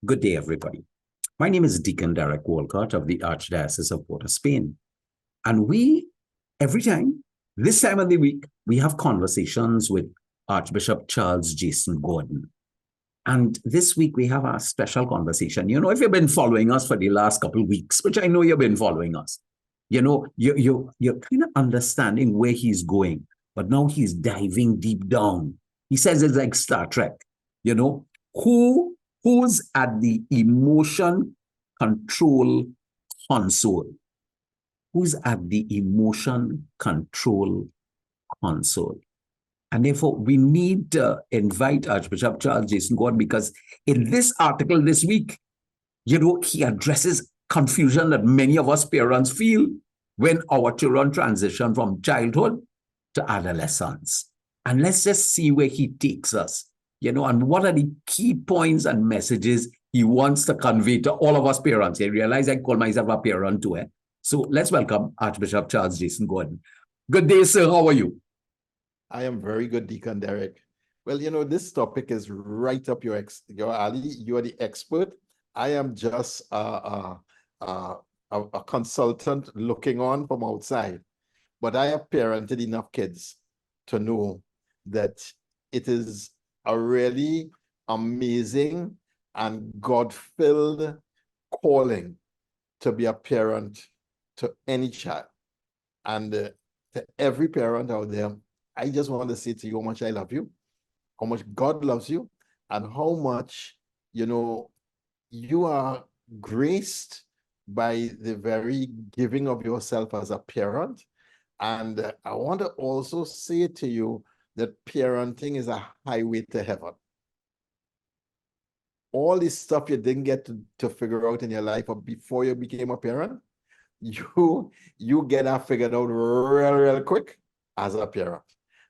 Good day, everybody. My name is Deacon Walcott of the Archdiocese of Port of Spain. And this time of the week, we have conversations with Archbishop Charles Jason Gordon. And this week, we have a special conversation. You know, if you've been following us for the last couple of weeks, which I know you've been following us, you know, you're kind of understanding where he's going. But now he's diving deep down. He says it's like Star Trek, you know, who's at the emotion control console? Who's at the emotion control console? And therefore, we need to invite Archbishop Charles Jason Gordon, because in this article this week, you know, he addresses confusion that many of us parents feel when our children transition from childhood to adolescence. And let's just see where he takes us, you know, and what are the key points and messages he wants to convey to all of us parents. I realize I call myself a parent too. So let's welcome Archbishop Charles Jason Gordon. Good day, sir. How are you? I am very good, Deacon Derek. Well, you know, this topic is right up your alley. You are the expert. I am just a consultant looking on from outside. But I have parented enough kids to know that it is a really amazing and God-filled calling to be a parent to any child. And to every parent out there, I just want to say to you how much I love you, how much God loves you, and how much, you know, you are graced by the very giving of yourself as a parent. And I want to also say to you that parenting is a highway to heaven. All this stuff you didn't get to figure out in your life or before you became a parent, you get that figured out real quick as a parent.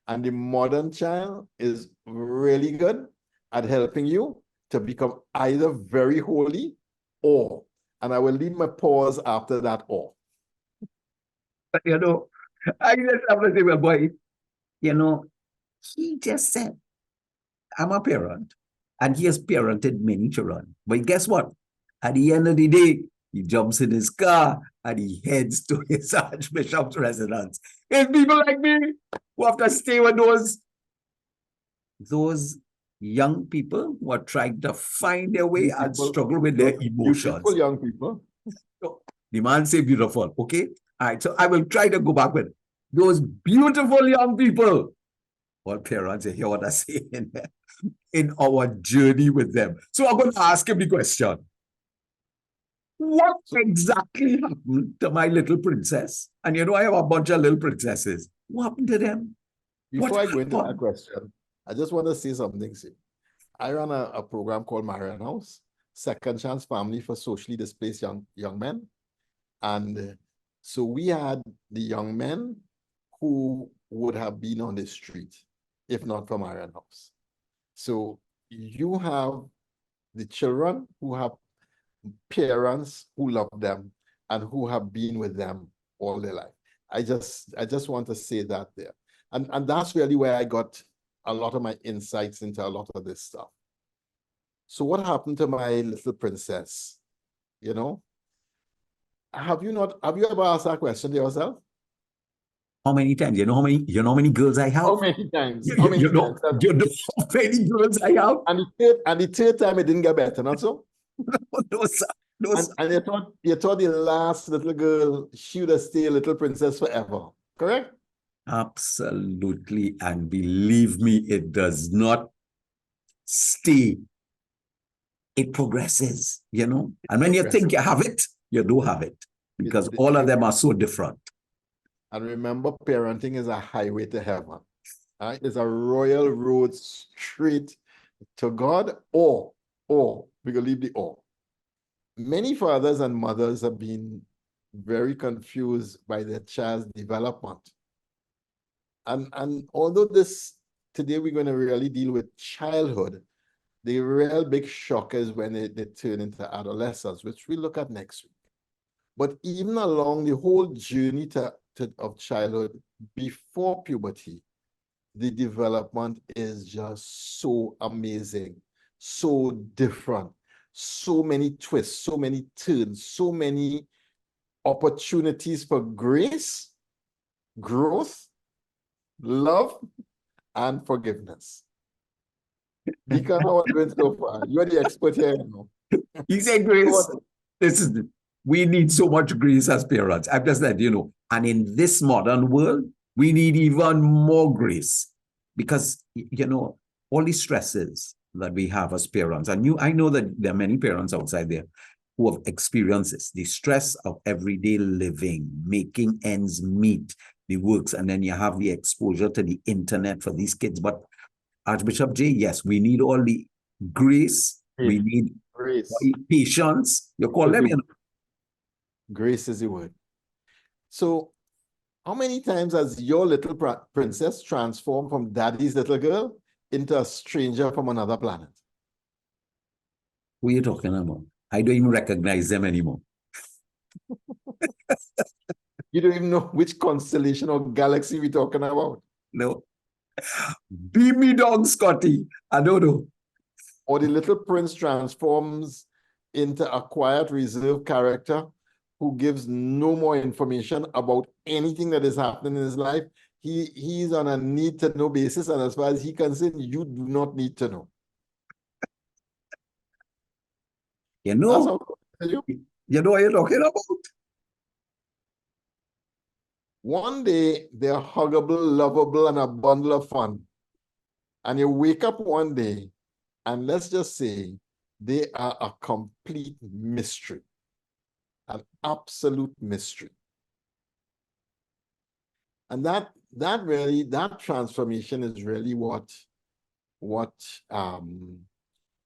And the modern child is really good at helping you to become either very holy or, and I will leave my pause after that, or. You know, I just have to say, well, boy, you know, he just said, I'm a parent, and he has parented many children. But guess what? At the end of the day, he jumps in his car and he heads to his Archbishop's residence. It's people like me who have to stay with those young people who are trying to find their way and struggle with their emotions. Beautiful young people. So, the man say beautiful, okay? All right, so I will try to go back with those beautiful young people. All parents, you hear what I'm saying? In our journey with them. So I'm going to ask him the question. What exactly happened to my little princess? And you know, I have a bunch of little princesses. What happened to them? Before I go into that question, I just want to say something. I run a program called Marian House, Second Chance Family for Socially Displaced young men. And so we had the young men who would have been on the street if not for Marian House. So you have the children who have parents who love them and who have been with them all their life. I just want to say that there. And that's really where I got a lot of my insights into a lot of this stuff. So what happened to my little princess? You know? Have you ever asked that question to yourself? How many times? You know how many girls I have? How many times? You know how many girls I have? And the third time it didn't get better, not so? No, sir. No, sir. And you thought the last little girl, she would have stayed a little princess forever, correct? Absolutely. And believe me, it does not stay. It progresses, you know. And when you think you have it, you do have it. Because all of them are so different. And remember, parenting is a highway to heaven. Right? It's a royal road straight to God, or we can leave the or. Many fathers and mothers have been very confused by their child's development. And although today we're going to really deal with childhood, the real big shock is when they turn into adolescence, which we'll look at next week. But even along the whole journey of childhood before puberty, the development is just so amazing, so different. so many twists, so many turns, so many opportunities for grace, growth, love, and forgiveness. Deacon, how are you doing so far? You're the expert here, you know. He said, Grace, we need so much grace as parents. I've just said, and in this modern world, we need even more grace because, all these stresses that we have as parents, and I know that there are many parents outside there who have experienced this, the stress of everyday living, making ends meet, the works, and then you have the exposure to the internet for these kids. But Archbishop J, yes, we need all the grace, we need grace, patience. You call them, Grace is the word. So, how many times has your little princess transformed from daddy's little girl into a stranger from another planet? Who are you talking about? I don't even recognize them anymore. You don't even know which constellation or galaxy we're talking about. No. Beat me down, Scotty. I don't know. Or the little prince transforms into a quiet, reserved character who gives no more information about anything that is happening in his life. He's on a need-to-know basis, and as far as he's concerned, you do not need to know. You know what you're talking about? One day, they're huggable, lovable, and a bundle of fun. And you wake up one day, and let's just say they are a complete mystery, an absolute mystery. And that transformation is really what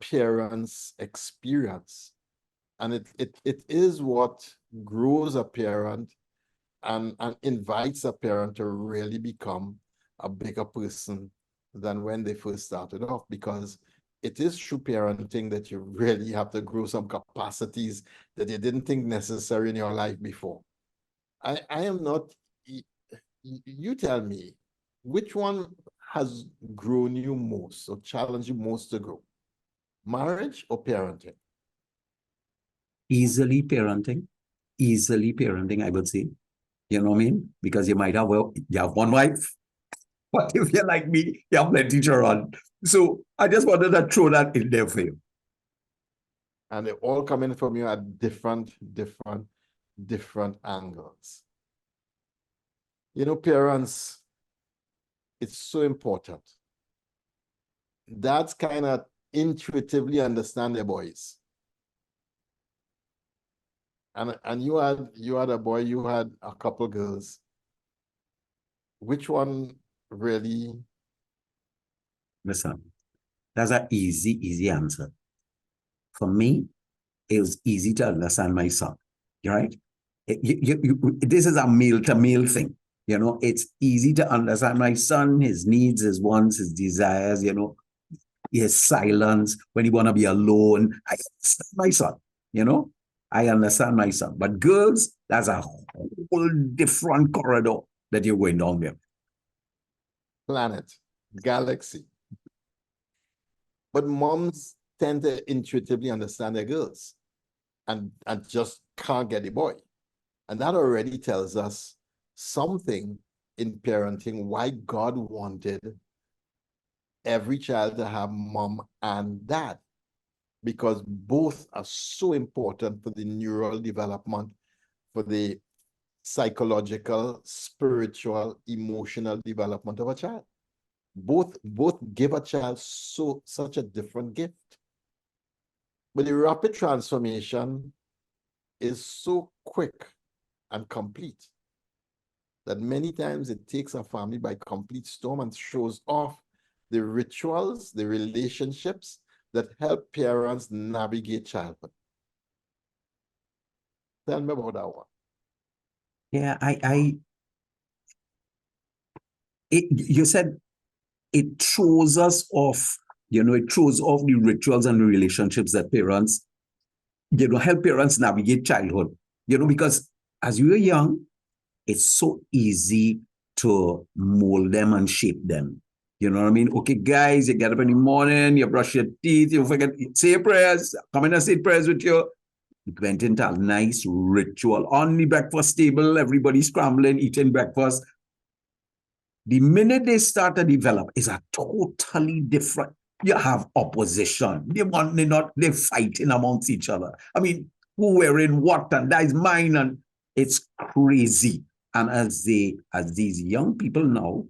parents experience. And it is what grows a parent and invites a parent to really become a bigger person than when they first started off, because it is through parenting that you really have to grow some capacities that you didn't think necessary in your life before. I am not, you tell me, which one has grown you most or challenged you most to grow? Marriage or parenting? Easily parenting, I would say. You know what I mean? Because you might have, you have one wife, but if you're like me, you have plenty to run. So I just wanted to throw that in there for you. And they're all coming from you at different angles. Parents, it's so important. Dads kind of intuitively understand their boys. And you had a boy, you had a couple girls. Which one really? Listen, that's an easy answer. For me, it was easy to understand my son, right? This is a male-to-male thing. It's easy to understand my son, his needs, his wants, his desires, his silence, when he want to be alone. I understand my son, I understand my son. But girls, that's a whole different corridor that you're going down there. Planet, galaxy. But moms tend to intuitively understand their girls and just can't get the boy. And that already tells us something in parenting, why God wanted every child to have mom and dad, because both are so important for the neural development, for the psychological, spiritual, emotional development of a child. Both give a child such a different gift. But the rapid transformation is so quick and complete that many times it takes a family by complete storm and shows off the rituals, the relationships that help parents navigate childhood. Tell me about that one. Yeah, you said it throws us off, it throws off the rituals and the relationships that parents, help parents navigate childhood, because as you were young, it's so easy to mold them and shape them, You know what I mean? Okay, guys, you get up in the morning, you brush your teeth, you forget, say your prayers, come in and say prayers with you. It went into a nice ritual. On the breakfast table, everybody scrambling, eating breakfast. The minute they start to develop, is a totally different. You have opposition. They're fighting amongst each other. I mean, who wearing what, and that is mine, and it's crazy. And as these young people now,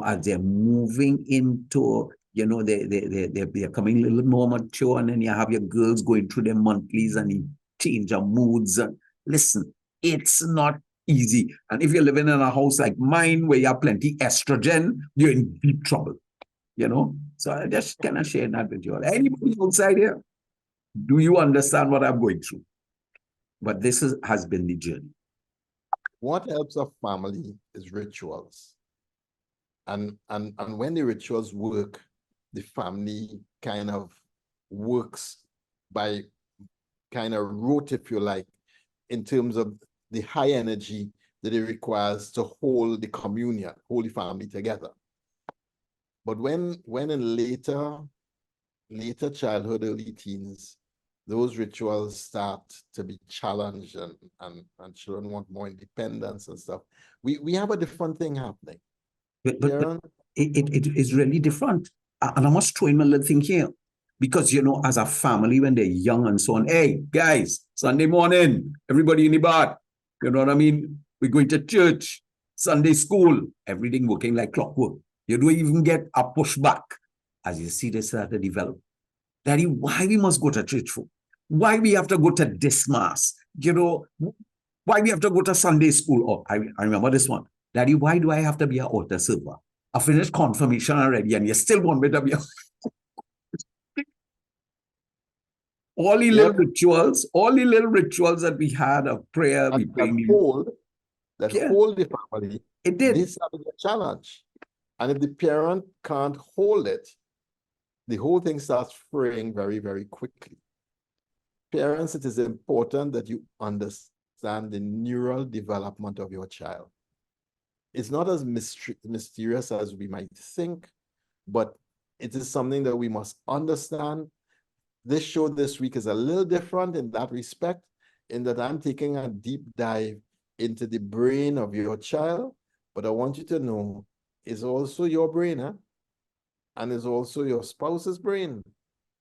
as they're moving into, they're becoming a little more mature, and then you have your girls going through their monthlies and the change of moods. And listen, it's not easy. And if you're living in a house like mine where you have plenty estrogen, you're in deep trouble. So I just kind of share that with you all. Anybody outside here, do you understand what I'm going through? But this has been the journey. What helps a family is rituals. And when the rituals work, the family kind of works by kind of rote, if you like, in terms of the high energy that it requires to hold the communion, hold the family together. But when in later childhood, early teens, those rituals start to be challenged and children want more independence and stuff, we have a different thing happening. But it is really different. And I must throw in a little thing here. Because, as a family, when they're young and so on, hey, guys, Sunday morning, everybody in the bath, you know what I mean? We're going to church, Sunday school, everything working like clockwork. You don't even get a pushback as you see this start to develop. Daddy, why we must go to church for? Why we have to go to this mass? Why we have to go to Sunday school? Oh, I remember this one. Daddy, why do I have to be an altar server? I finished confirmation already, and you still want me to be a... all the little rituals that we had of prayer, we hold the family. It did. This is a challenge. And if the parent can't hold it, the whole thing starts fraying very, very quickly. Parents, it is important that you understand the neural development of your child. It's not as mysterious as we might think, but it is something that we must understand. This show this week is a little different in that respect, in that I'm taking a deep dive into the brain of your child, but I want you to know it's also your brain, and it's also your spouse's brain,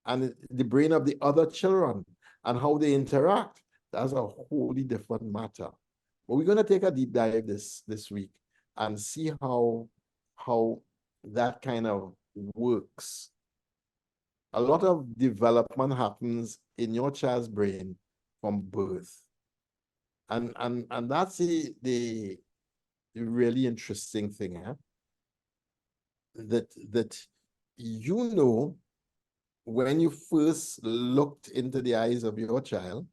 and the brain of the other children, and how they interact. That's a wholly different matter. But we're going to take a deep dive this week and see how that kind of works. A lot of development happens in your child's brain from birth. And that's the really interesting thing, that when you first looked into the eyes of your child,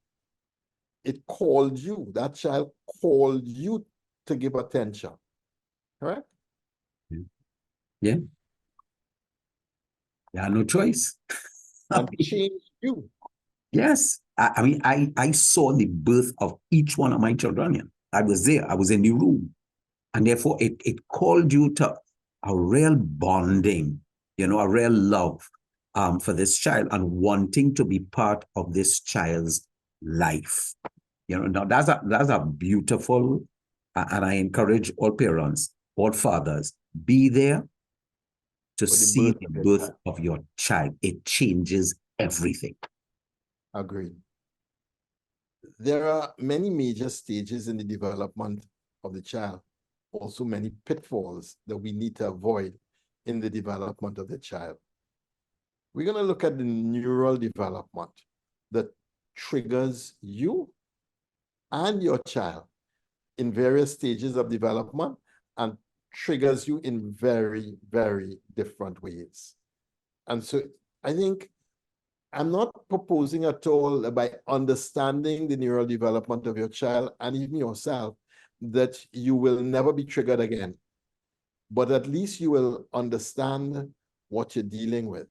it called you. That child called you to give attention. Correct? Yeah. You had no choice. And changed you. Yes. I mean, I saw the birth of each one of my children. Yeah. I was there. I was in the room. And therefore, it called you to a real bonding, a real love for this child and wanting to be part of this child's life. Now that's a beautiful, and I encourage all parents, all fathers, be there to see the birth of your child. It changes everything. Agreed. There are many major stages in the development of the child, also many pitfalls that we need to avoid in the development of the child. We're going to look at the neural development that triggers you and your child in various stages of development and triggers you in very, very different ways. And so I think I'm not proposing at all that by understanding the neural development of your child and even yourself, that you will never be triggered again. But at least you will understand what you're dealing with,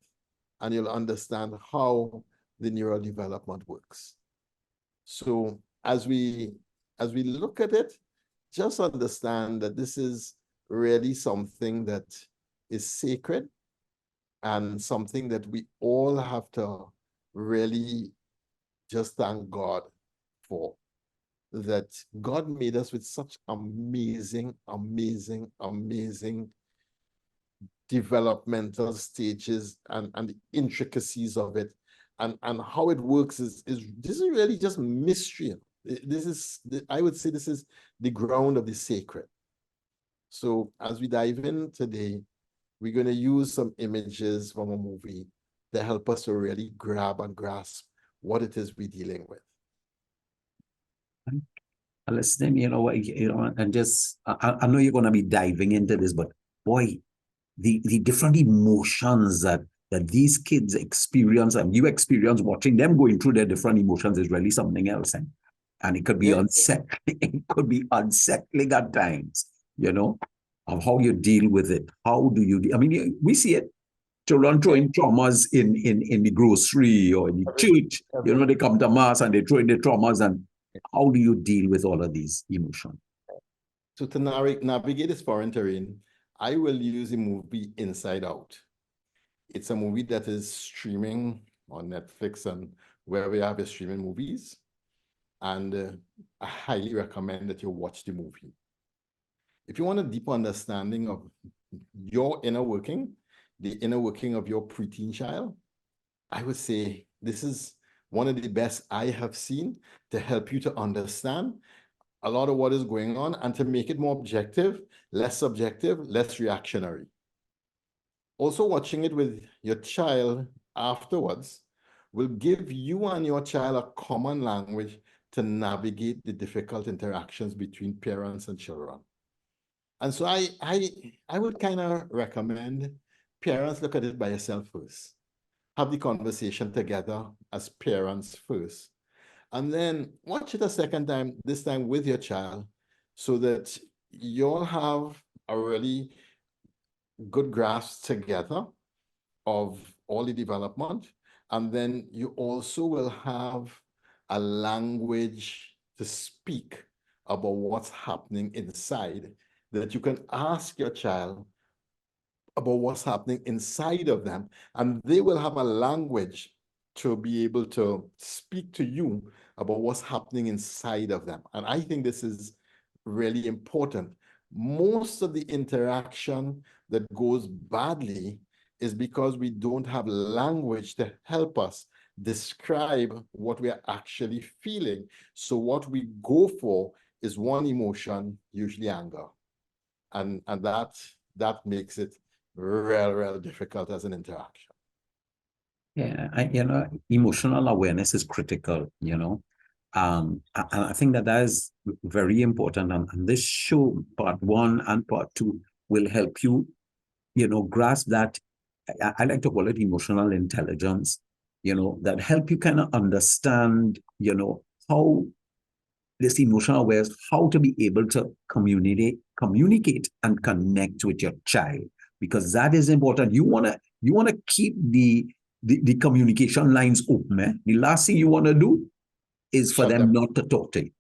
and you'll understand how the neural development works. So as we look at it, just understand that this is really something that is sacred and something that we all have to really just thank God for. That God made us with such amazing, amazing, amazing developmental stages and the intricacies of it, and how it works is this is really just mystery. This is, I would say, this is the ground of the sacred. So as we dive in today, we're going to use some images from a movie to help us to really grab and grasp what it is we're dealing with. Listen, and just, I know you're going to be diving into this, but boy, the different emotions that these kids experience and you experience watching them going through their different emotions is really something else. And it could be unsettling. It could be unsettling at times, of how you deal with it. How do you, I mean, we see it. Children throwing traumas in the grocery or in the church. They come to mass and they throw in the traumas. And how do you deal with all of these emotions? So to navigate this foreign terrain, I will use the movie Inside Out. It's a movie that is streaming on Netflix and wherever you have your streaming movies. And I highly recommend that you watch the movie. If you want a deeper understanding of your inner working, the inner working of your preteen child, I would say this is one of the best I have seen to help you to understand a lot of what is going on and to make it more objective, less subjective, less reactionary. Also, watching it with your child afterwards will give you and your child a common language to navigate the difficult interactions between parents and children. And so I would kind of recommend parents look at it by yourself first. Have the conversation together as parents first. And then watch it a second time, this time with your child, so that you'll have a really good grasp together of all the development. And then you also will have a language to speak about what's happening inside, that you can ask your child about what's happening inside of them, and they will have a language to be able to speak to you about what's happening inside of them. And I think this is really important. Most of the interaction that goes badly is because we don't have language to help us describe what we are actually feeling. So what we go for is one emotion, usually anger. And that makes it real difficult as an interaction. Yeah, emotional awareness is critical, and I think that is very important. And this show, part 1 and part 2, will help you, grasp that. I like to call it emotional intelligence, that help you kind of understand, how this emotional awareness, how to be able to communicate and connect with your child, because that is important. You wanna keep the communication lines open. The last thing you want to do is for them not to talk to you.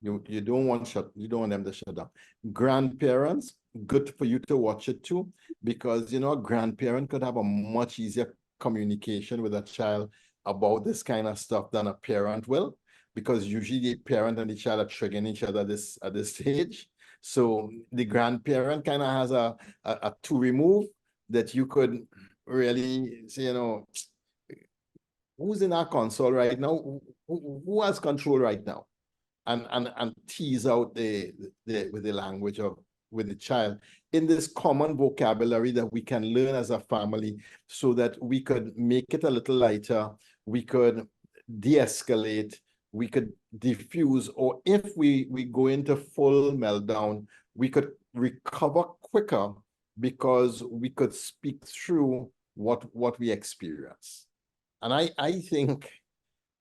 You don't want them to shut down. Grandparents, good for you to watch it too, because a grandparent could have a much easier communication with a child about this kind of stuff than a parent will, because usually the parent and the child are triggering each other at this stage. So the grandparent kind of has a to remove that you could really say, who's in our console right now? Who has control right now? And tease out with the language with the child in this common vocabulary that we can learn as a family, so that we could make it a little lighter, we could de-escalate, we could diffuse, or if we go into full meltdown, we could recover quicker because we could speak through what we experience. And I think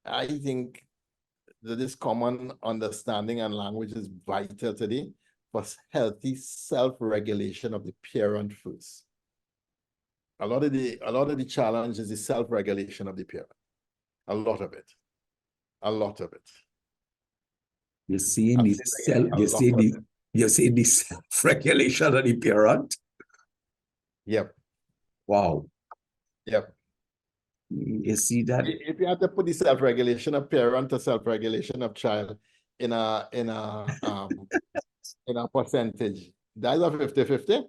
that this common understanding and language is vital today for healthy self-regulation of the parent first. A lot of the challenge is the self-regulation of the parent. A lot of it. You're saying the self-regulation of the parent? Yep. Wow. Yep. You see that? If you have to put the self-regulation of parent to self-regulation of child in a in a percentage, that's a 50-50.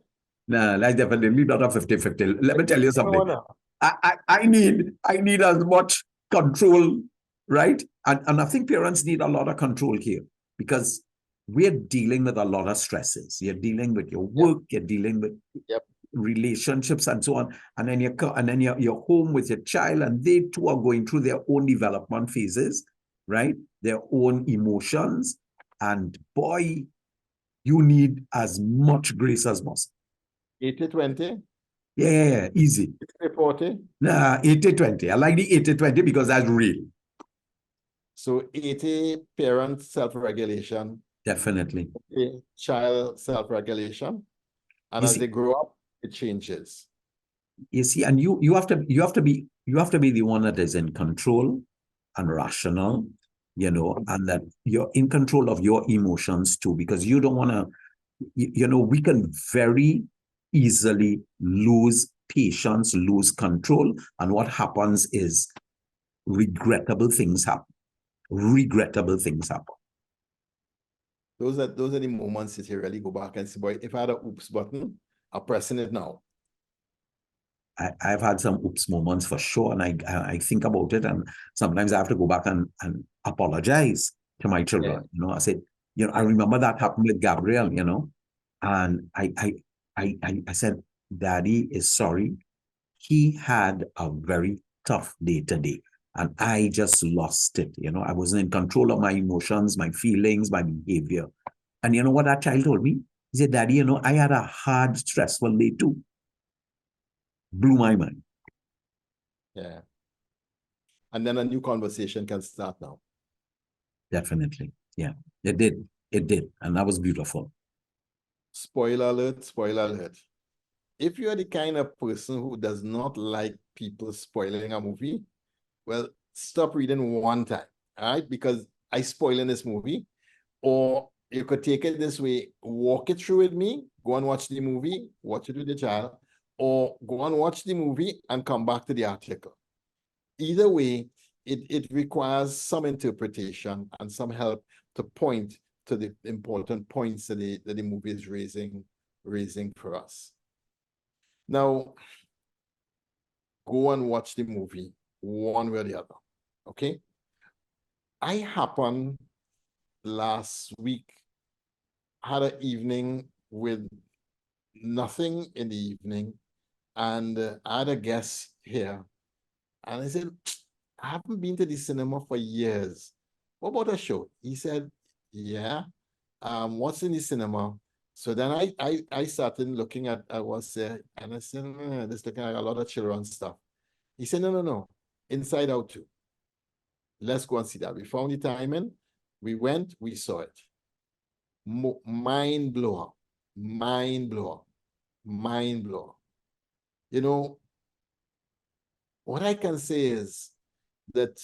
No, that's definitely not a 50-50. Let me tell you something. No. I need as much control, right? And I think parents need a lot of control here because we're dealing with a lot of stresses. You're dealing with your work, you're dealing with relationships and so on. And then you're home with your child, and they too are going through their own development phases, right? Their own emotions. And boy, you need as much grace as possible. 80-20? Yeah, easy. 40? Nah, 80-20. I like the 80-20 because that's real. So 80 parent self-regulation. Definitely. Child self-regulation. And as they grow up, it changes. You see, and you have to be the one that is in control and rational, and that you're in control of your emotions too, because you don't want to, we can very easily lose patience, lose control, and what happens is regrettable things happen. Those are the moments that you really go back and say, boy, if I had a oops button, I'm pressing it now. I've had some oops moments for sure, and I think about it, and sometimes I have to go back and apologize to my children. I said, I remember that happened with Gabriel, and I said, Daddy is sorry. He had a very tough day today, and I just lost it. I wasn't in control of my emotions, my feelings, my behavior. And you know what that child told me? He said, Daddy, I had a hard, stressful day too. Blew my mind. Yeah. And then a new conversation can start now. Definitely. Yeah. It did. And that was beautiful. Spoiler alert. If you're the kind of person who does not like people spoiling a movie, well, stop reading one time, all right? Because I spoil in this movie. Or you could take it this way, walk it through with me, go and watch the movie, watch it with the child, or go and watch the movie and come back to the article. Either way, it requires some interpretation and some help to point to the important points that the movie is raising for us. Now, go and watch the movie one way or the other, okay? I happened last week, had an evening with nothing in the evening, and I had a guest here, and I said, I haven't been to the cinema for years. What about a show? He said, yeah. What's in the cinema? So then I started looking at what's there, and I said, this looking at a lot of children's stuff. He said, no, Inside Out 2. Let's go and see that. We found the timing. We went, we saw it. Mind blower. What I can say is that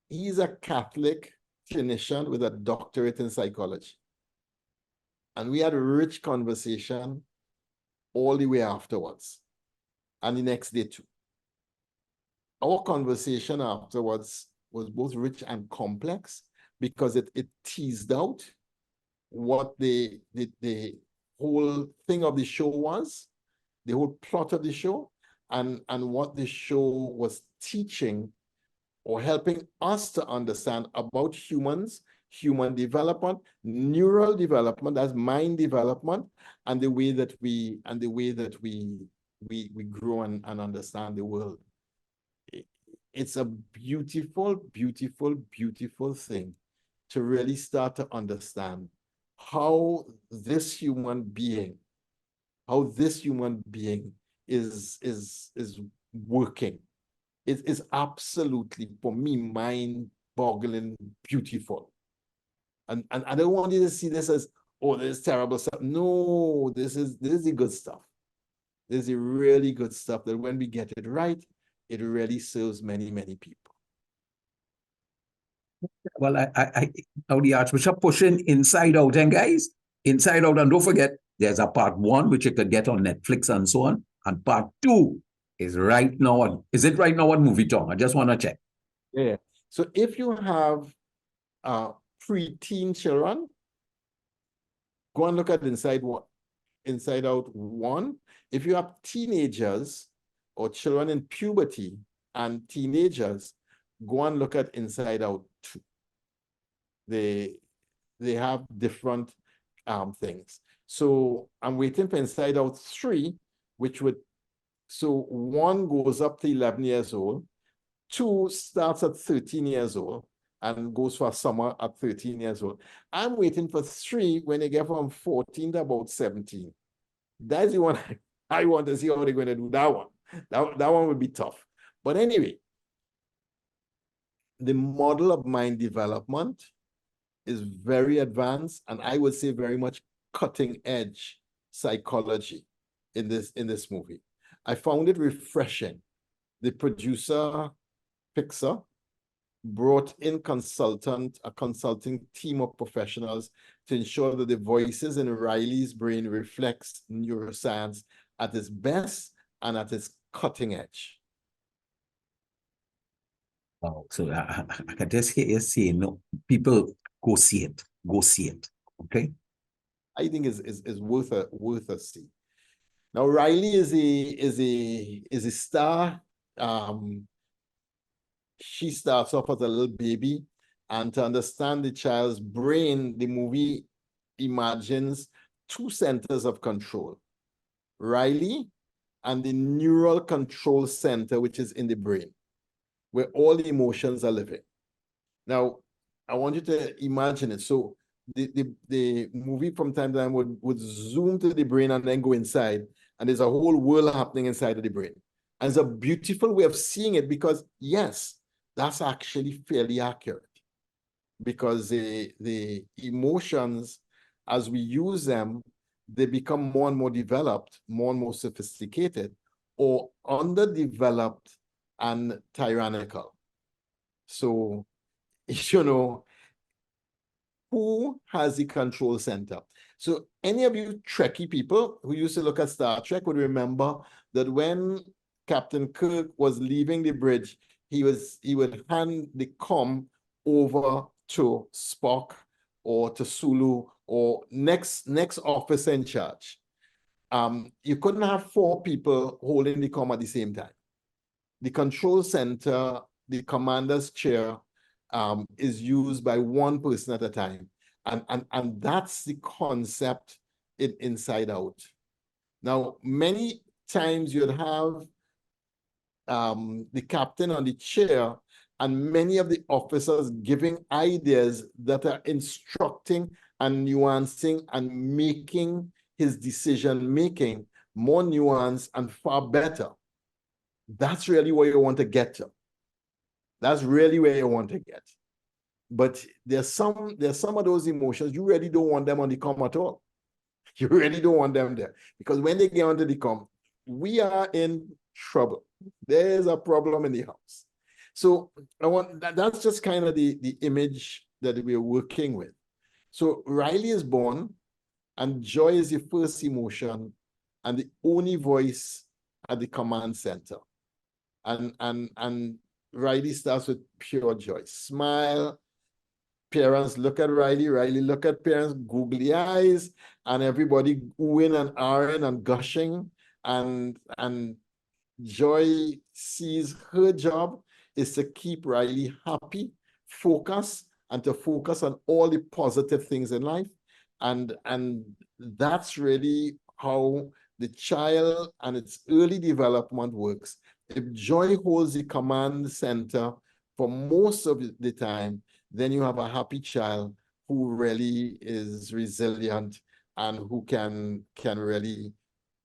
he's a Catholic clinician with a doctorate in psychology. And we had a rich conversation all the way afterwards, and the next day too. Our conversation afterwards was both rich and complex because it teased out what the whole thing of the show was, the whole plot of the show, and what the show was teaching or helping us to understand about humans, human development, neural development, that's mind development, and the way that we grow and understand the world. It's a beautiful thing to really start to understand how this human being is working. It is absolutely, for me, mind-boggling beautiful. And I don't want you to see this as, oh, this is terrible stuff. No, this is the good stuff. This is the really good stuff that when we get it right, it really serves many, many people. Well, now the Archbishop pushing Inside Out, and guys, Inside Out, and don't forget, There's a part one, which you could get on Netflix and so on. And part two is right now on. Is it right now on Movie Tom? I just want to check. Yeah. So if you have preteen children, go and look at Inside Out 1. If you have teenagers or children in puberty and teenagers, go and look at Inside Out 2. They have different things. So I'm waiting for Inside Out 3, which would, so 1 goes up to 11 years old, 2 starts at 13 years old and goes for summer at 13 years old. I'm waiting for 3 when they get from 14 to about 17. That's the one I want to see how they're going to do that one. That one would be tough. But anyway, the model of mind development is very advanced, and I would say very much cutting edge psychology in this movie. I found it refreshing. The producer, Pixar, brought in a consulting team of professionals to ensure that the voices in Riley's brain reflects neuroscience at its best and at its cutting edge. Wow. So I can just hear you saying, no, people go see it. Go see it. Okay. I think is worth a see. Now Riley is a star. She starts off as a little baby, and to understand the child's brain, the movie imagines 2 centers of control: Riley and the neural control center, which is in the brain, where all the emotions are living. Now, I want you to imagine it. So the movie from time to time would zoom to the brain and then go inside, and there's a whole world happening inside of the brain. And it's a beautiful way of seeing it, because yes, that's actually fairly accurate, because the emotions, as we use them, they become more and more developed, more and more sophisticated, or underdeveloped and tyrannical. So, you know, who has the control center? So any of you Trekkie people who used to look at Star Trek would remember that when Captain Kirk was leaving the bridge, he would hand the comm over to Spock or to Sulu or next officer in charge. You couldn't have 4 people holding the comm at the same time. The control center, the commander's chair, is used by 1 person at a time. And that's the concept in Inside Out. Now, many times you'd have the captain on the chair and many of the officers giving ideas that are instructing and nuancing and making his decision-making more nuanced and far better. That's really where you want to get to. That's really where you want to get. But there's some of those emotions, you really don't want them on the comm at all. You really don't want them there. Because when they get onto the comm, we are in trouble. There's a problem in the house. So that's just kind of the image that we're working with. So Riley is born, and joy is the first emotion and the only voice at the command center. And Riley starts with pure joy. Smile. Parents look at Riley, Riley look at parents, googly eyes, and everybody oohing and ahhing and gushing. And Joy sees her job is to keep Riley happy, focused, and to focus on all the positive things in life. And that's really how the child and its early development works. If Joy holds the command center for most of the time, then you have a happy child who really is resilient and who can really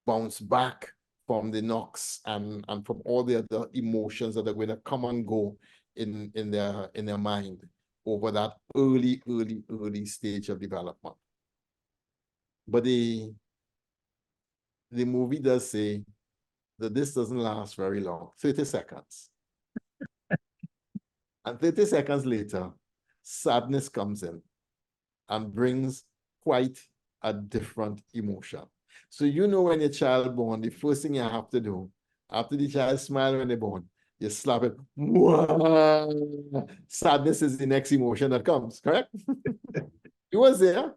bounce back from the knocks and from all the other emotions that are going to come and go in their mind over that early stage of development. But the movie does say that this doesn't last very long, 30 seconds. And 30 seconds later, sadness comes in and brings quite a different emotion. So you know when your child born, the first thing you have to do, after the child smile when they're born, you slap it. Wow. Sadness is the next emotion that comes, correct? You was there.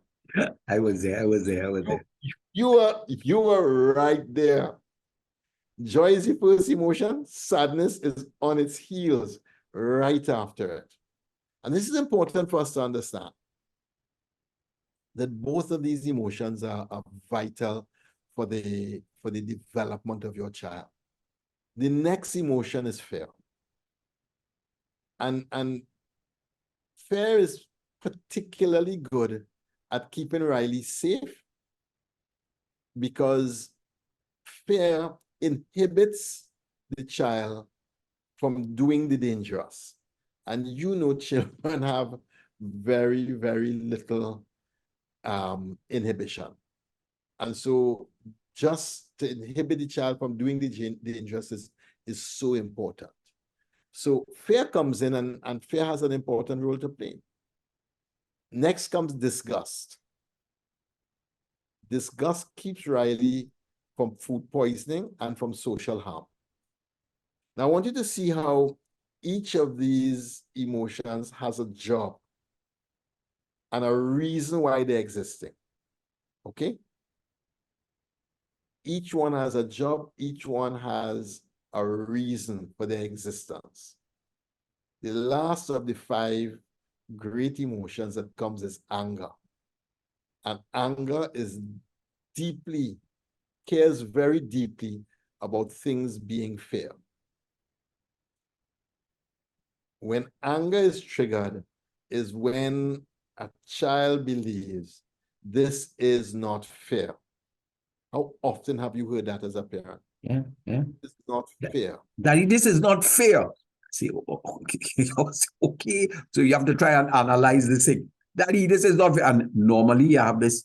I was there. I was there. I was there. You were right there. Joy is the first emotion. Sadness is on its heels right after it. And this is important for us to understand that both of these emotions are vital for the development of your child. The next emotion is fear. And fear is particularly good at keeping Riley safe because fear inhibits the child from doing the dangerous. And you know children have very, very little inhibition. And so just to inhibit the child from doing the dangerous is so important. So fear comes in and fear has an important role to play. Next comes disgust. Disgust keeps Riley from food poisoning and from social harm. Now, I want you to see how each of these emotions has a job and a reason why they're existing. Okay? Each one has a job, each one has a reason for their existence. The last of the 5 great emotions that comes is anger. And anger is cares very deeply about things being fair. When anger is triggered is when a child believes this is not fair. How often have you heard that as a parent? Yeah. It's not fair. Daddy, this is not fair. See, okay, okay. So you have to try and analyze this thing. Daddy, this is not fair. And normally you have this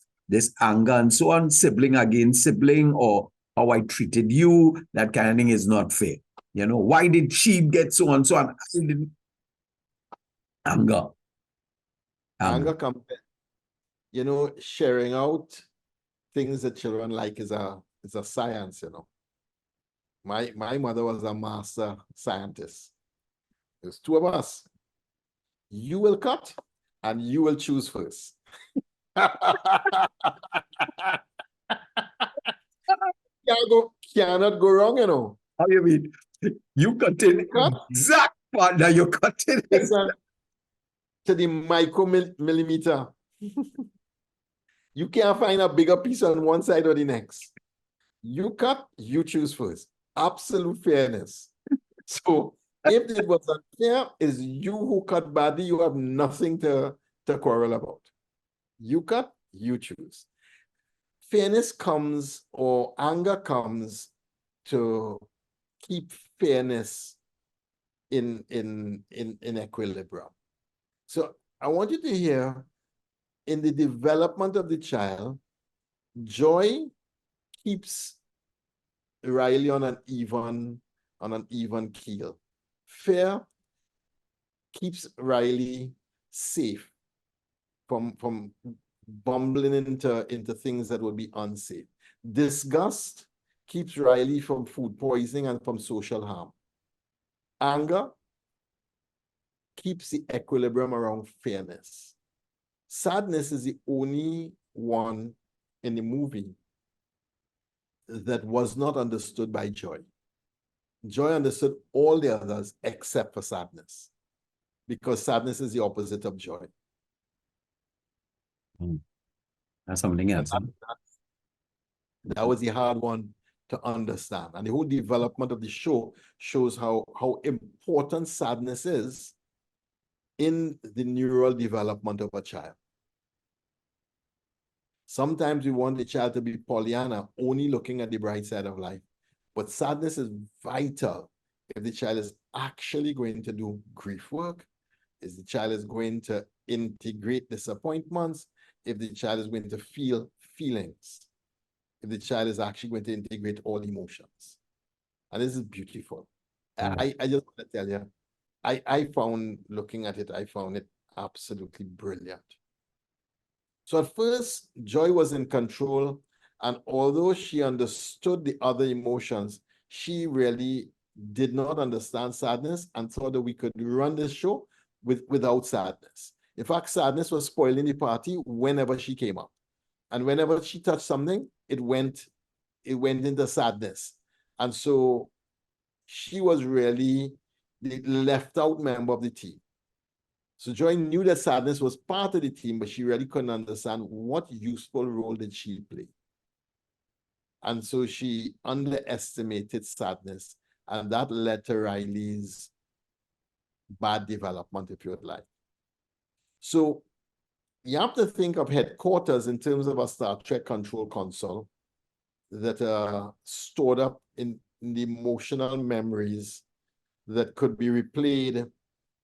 anger and so on, sibling against sibling, or how I treated you, that kind of thing is not fair. You know, why did she get so and so on? I didn't. Anger. Anger comes in. You know, sharing out things that children like is a science, you know. My mother was a master scientist. There's 2 of us. You will cut and you will choose first. Cannot go wrong, you know. How you mean? You cut in exact part that you cut in. Listen, to the micromillimeter. You can't find a bigger piece on one side or the next. You cut, you choose first. Absolute fairness. So if it was unfair, it's you who cut badly, you have nothing to quarrel about. You cut, you choose. Fairness comes, or anger comes, to keep fairness in equilibrium. So I want you to hear, in the development of the child, joy keeps Riley on an even keel. Fear keeps Riley safe from bumbling into things that would be unsafe. Disgust keeps Riley from food poisoning and from social harm. Anger keeps the equilibrium around fairness. Sadness is the only one in the movie that was not understood by joy. Joy understood all the others except for sadness, because sadness is the opposite of joy. That's something else. That was the hard one to understand. And the whole development of the show shows how important sadness is in the neural development of a child. Sometimes we want the child to be Pollyanna, only looking at the bright side of life. But sadness is vital if the child is actually going to do grief work, if the child is going to integrate disappointments, if the child is going to feel feelings, if the child is actually going to integrate all emotions. And this is beautiful. I just want to tell you, I found, looking at it, I found it absolutely brilliant. So at first, Joy was in control, and although she understood the other emotions, she really did not understand sadness and thought that we could run this show without sadness. In fact, sadness was spoiling the party whenever she came up. And whenever she touched something, it went into sadness. And so she was really the left out member of the team. So Joy knew that sadness was part of the team, but she really couldn't understand what useful role did she play. And so she underestimated sadness, and that led to Riley's bad development, if you would like. So you have to think of headquarters in terms of a Star Trek control console that are stored up in the emotional memories that could be replayed,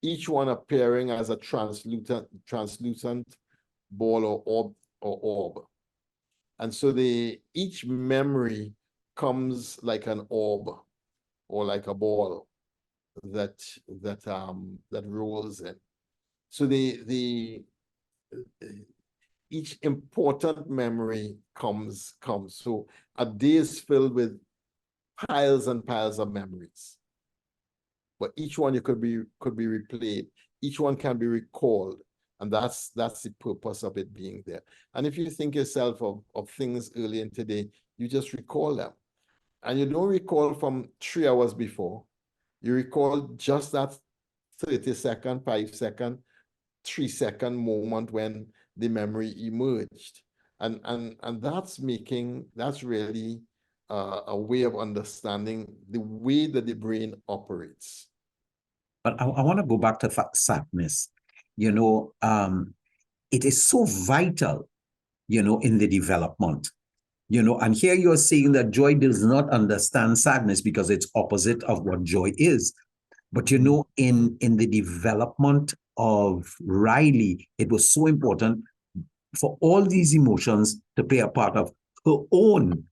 each one appearing as a translucent ball or orb. And so each memory comes like an orb or like a ball that rolls in. So each important memory comes. So a day is filled with piles and piles of memories. But each one could be replayed. Each one can be recalled. And that's the purpose of it being there. And if you think yourself of things early in today, you just recall them. And you don't recall from 3 hours before. You recall just that 30-second, 5-second, 3-second moment when the memory emerged. And that's really a way of understanding the way that the brain operates. But I want to go back to sadness. It is so vital, in the development. And here you're saying that joy does not understand sadness because it's opposite of what joy is. But in the development of Riley, it was so important for all these emotions to play a part of her own,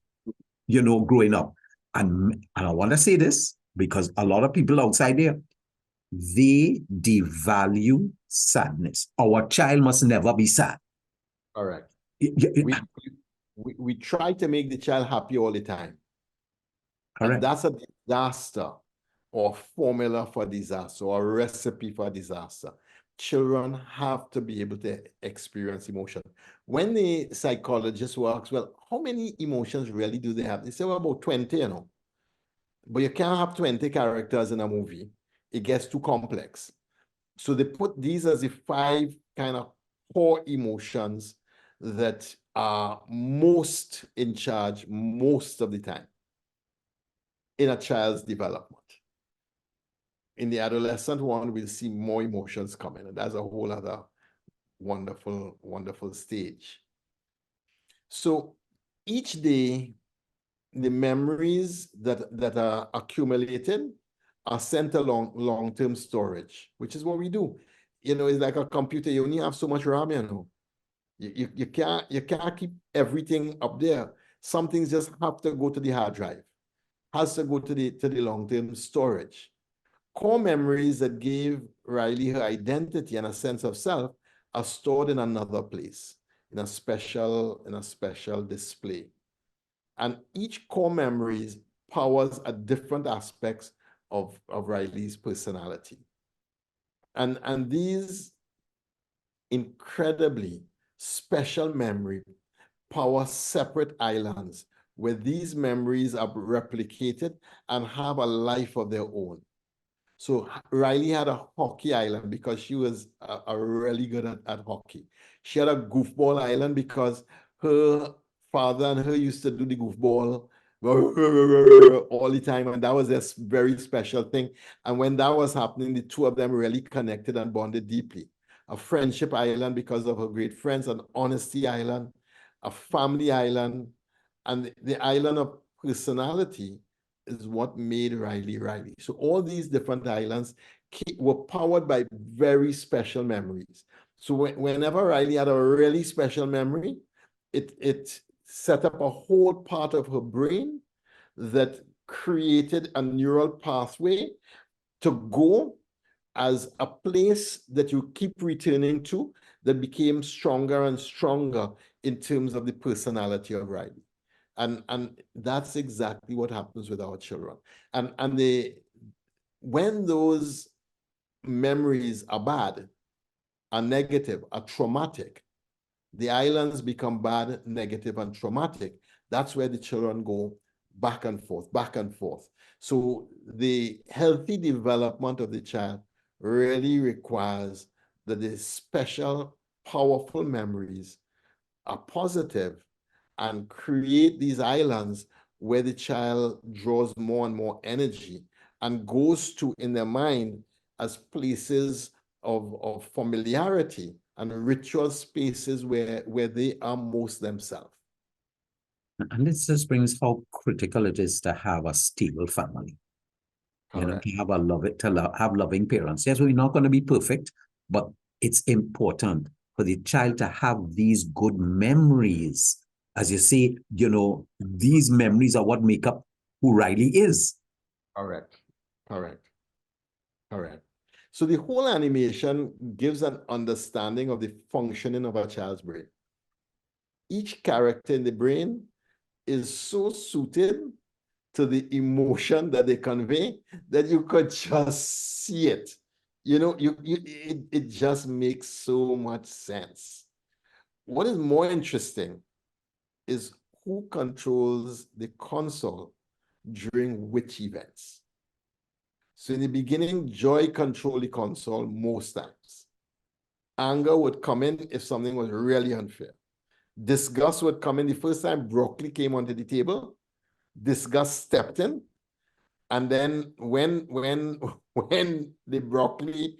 growing up. And I want to say this because a lot of people outside there, they devalue sadness. Our child must never be sad. Correct. We try to make the child happy all the time. Correct. And that's a disaster or formula for disaster or a recipe for disaster. Children have to be able to experience emotion. When the psychologist asks, well, how many emotions really do they have? They say, well, about 20, But you can't have 20 characters in a movie. It gets too complex. So they put these as the 5 kind of core emotions that are most in charge most of the time in a child's development. In the adolescent one, we'll see more emotions coming, and that's a whole other wonderful, wonderful stage. So each day, the memories that are accumulated are sent along long-term storage, which is what we do. It's like a computer. You only have so much RAM, You can't keep everything up there. Some things just have to go to the hard drive, has to go to the long-term storage. Core memories that gave Riley her identity and a sense of self are stored in another place, in a special display. And each core memory powers a different aspects of Riley's personality. And these incredibly special memory power separate islands where these memories are replicated and have a life of their own. So Riley had a hockey island because she was really good at hockey. She had a goofball island because her father and her used to do the goofball all the time, and that was a very special thing. And when that was happening, the two of them really connected and bonded deeply. A friendship island because of her great friends, an honesty island, a family island, and the island of personality is what made Riley Riley. So all these different islands were powered by very special memories. So whenever Riley had a really special memory, it set up a whole part of her brain that created a neural pathway to go as a place that you keep returning to that became stronger and stronger in terms of the personality of Riley. And that's exactly what happens with our children. And when those memories are bad, are negative, are traumatic, the islands become bad, negative, and traumatic. That's where the children go back and forth, back and forth. So the healthy development of the child really requires that the special, powerful memories are positive and create these islands where the child draws more and more energy and goes to, in their mind, as places of familiarity and ritual spaces where they are most themselves. And this just brings how critical it is to have a stable family. You know, Correct. to have have loving parents. Yes, we're not going to be perfect, but it's important for the child to have these good memories. As you say, you know, these memories are what make up who Riley is. Correct. Correct. Correct. So the whole animation gives an understanding of the functioning of a child's brain. Each character in the brain is so suited to the emotion that they convey that you could just see it. You know, it just makes so much sense. What is more interesting is who controls the console during which events. So in the beginning, joy controlled the console most times. Anger would come in if something was really unfair. Disgust would come in the first time broccoli came onto the table. Disgust stepped in. And then when the broccoli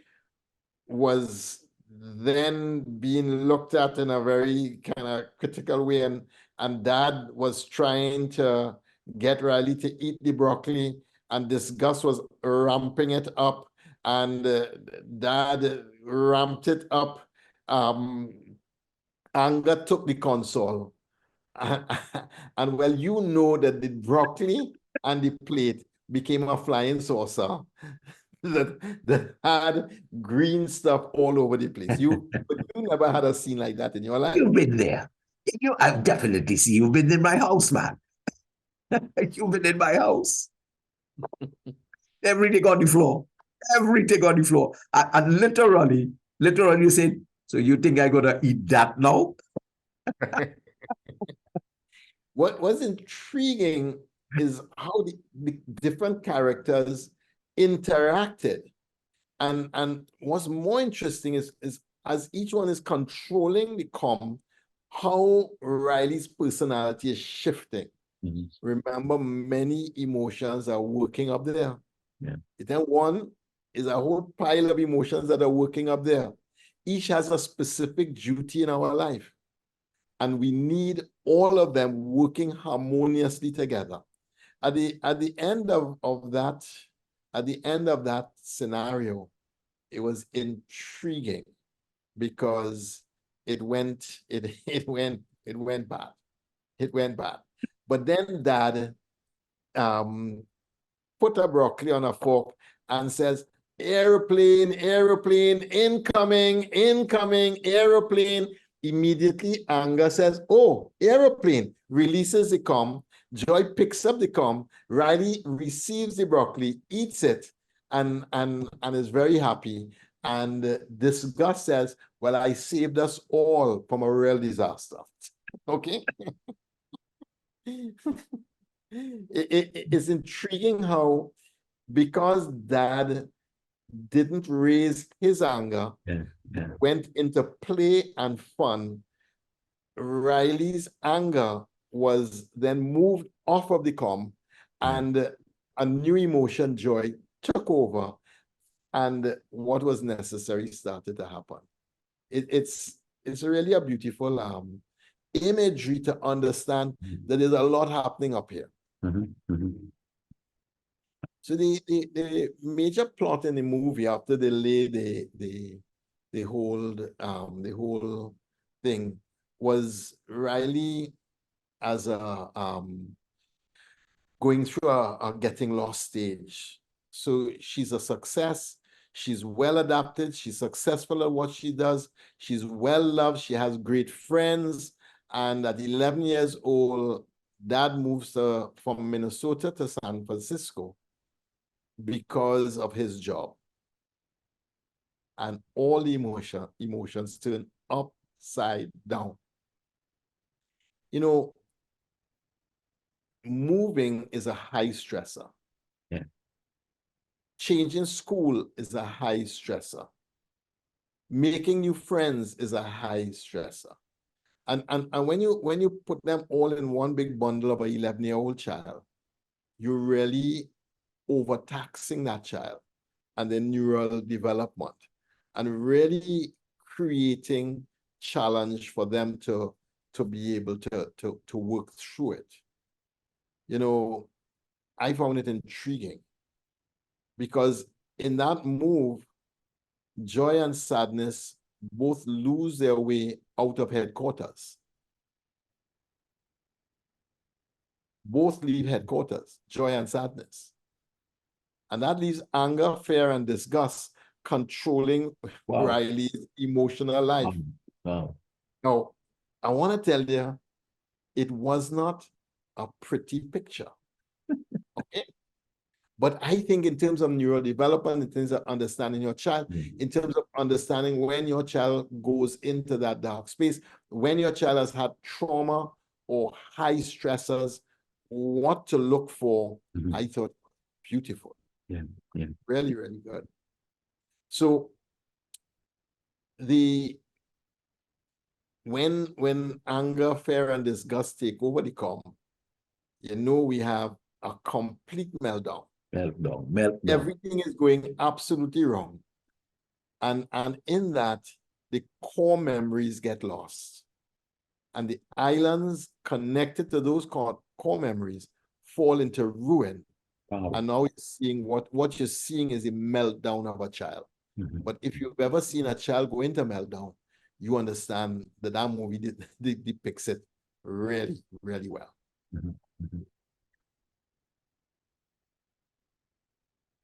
was then being looked at in a very kind of critical way, and Dad was trying to get Riley to eat the broccoli, and disgust was ramping it up, and Dad ramped it up. Anger took the console. And well, you know that the broccoli and the plate became a flying saucer that had green stuff all over the place. But you never had a scene like that in your life. You've been there. I've definitely seen you've been in my house, man. You've been in my house. Everything on the floor. Everything on the floor. And literally, you said, so you think I'm going to eat that now? What was intriguing is how the different characters interacted. And what's more interesting is as each one is controlling the comm, how Riley's personality is shifting. Mm-hmm. Remember, many emotions are working up there. Yeah. Then one is a whole pile of emotions that are working up there. Each has a specific duty in our life. And we need all of them working harmoniously together. At the end of that scenario, it was intriguing because it went bad. It went bad. But then Dad put a broccoli on a fork and says, aeroplane, aeroplane, incoming, incoming, aeroplane. Immediately, Anger says, oh, aeroplane, releases the comm. Joy picks up the comm. Riley receives the broccoli, eats it, and is very happy. And Disgust says, well, I saved us all from a real disaster. Okay? It's intriguing how, because Dad didn't raise his anger, went into play and fun, Riley's anger was then moved off of the comm, and a new emotion, joy, took over, and what was necessary started to happen. It's really a beautiful imagery to understand that there's a lot happening up here. So the major plot in the movie, after they lay the whole thing, was Riley as a going through a getting lost stage. So she's a success. She's well adapted. She's successful at what she does. She's well loved. She has great friends. And at 11 years old, dad moves from Minnesota to San Francisco because of his job. And all the emotions turn upside down. You know, moving is a high stressor. Yeah. Changing school is a high stressor. Making new friends is a high stressor. And when you put them all in one big bundle of an 11-year-old child, you're really overtaxing that child and their neural development and really creating challenge for them to be able to work through it. You know, I found it intriguing because in that move, joy and sadness both lose their way out of headquarters. Both leave headquarters, joy and sadness. And that leaves anger, fear, and disgust controlling Riley's emotional life. Wow. Now, I want to tell you, it was not a pretty picture. Okay? But I think in terms of neural development, in terms of understanding your child, in terms of understanding when your child goes into that dark space, when your child has had trauma or high stressors, what to look for, I thought beautiful. Yeah. Really, really good. So when anger, fear, and disgust take over the calm, you know we have a complete meltdown. Meltdown. Everything is going absolutely wrong. And in that, the core memories get lost. And the islands connected to those core memories fall into ruin. Wow. And now you're seeing what you're seeing is a meltdown of a child. But if you've ever seen a child go into meltdown, you understand that movie depicts it really, really well.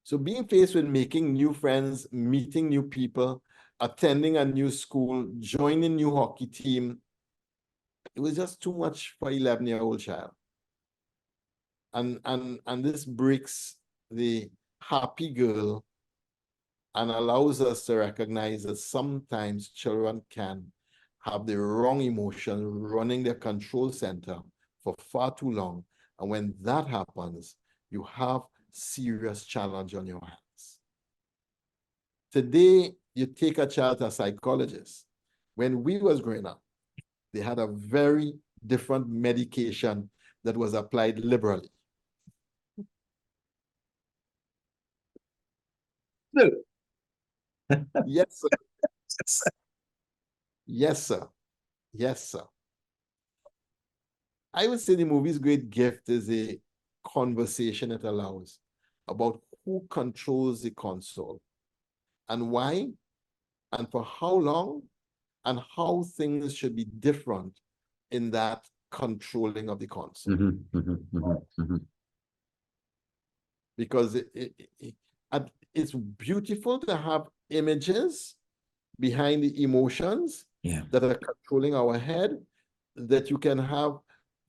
So being faced with making new friends, meeting new people, attending a new school, joining a new hockey team, it was just too much for an 11-year-old child. And this breaks the happy girl and allows us to recognize that sometimes children can have the wrong emotion running their control center for far too long. And when that happens, you have serious challenge on your hands. Today, you take a child to a psychologist. When we was growing up, they had a very different medication that was applied liberally. No. Yes, sir. Yes, sir. Yes, sir. I would say the movie's great gift is a conversation it allows about who controls the console and why and for how long and how things should be different in that controlling of the console. Because it's beautiful to have images behind the emotions that are controlling our head, that you can have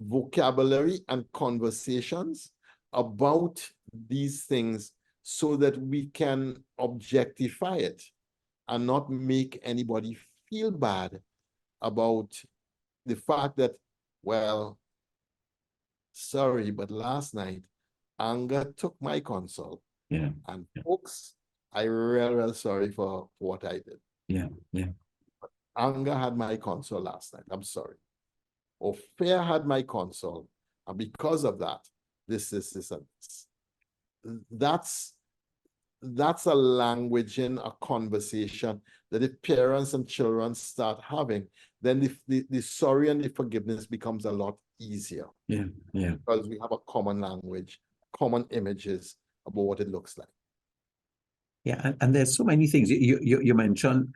vocabulary and conversations about these things so that we can objectify it and not make anybody feel bad about the fact that, well, sorry, but last night, anger took my console. And folks, I real sorry for what I did. Anger had my console last night. I'm sorry. Or fear had my console. And because of that, this. That's a language in a conversation that if parents and children start having, then the sorry and the forgiveness becomes a lot easier. Because we have a common language, common images about what it looks like. And there's so many things. You mentioned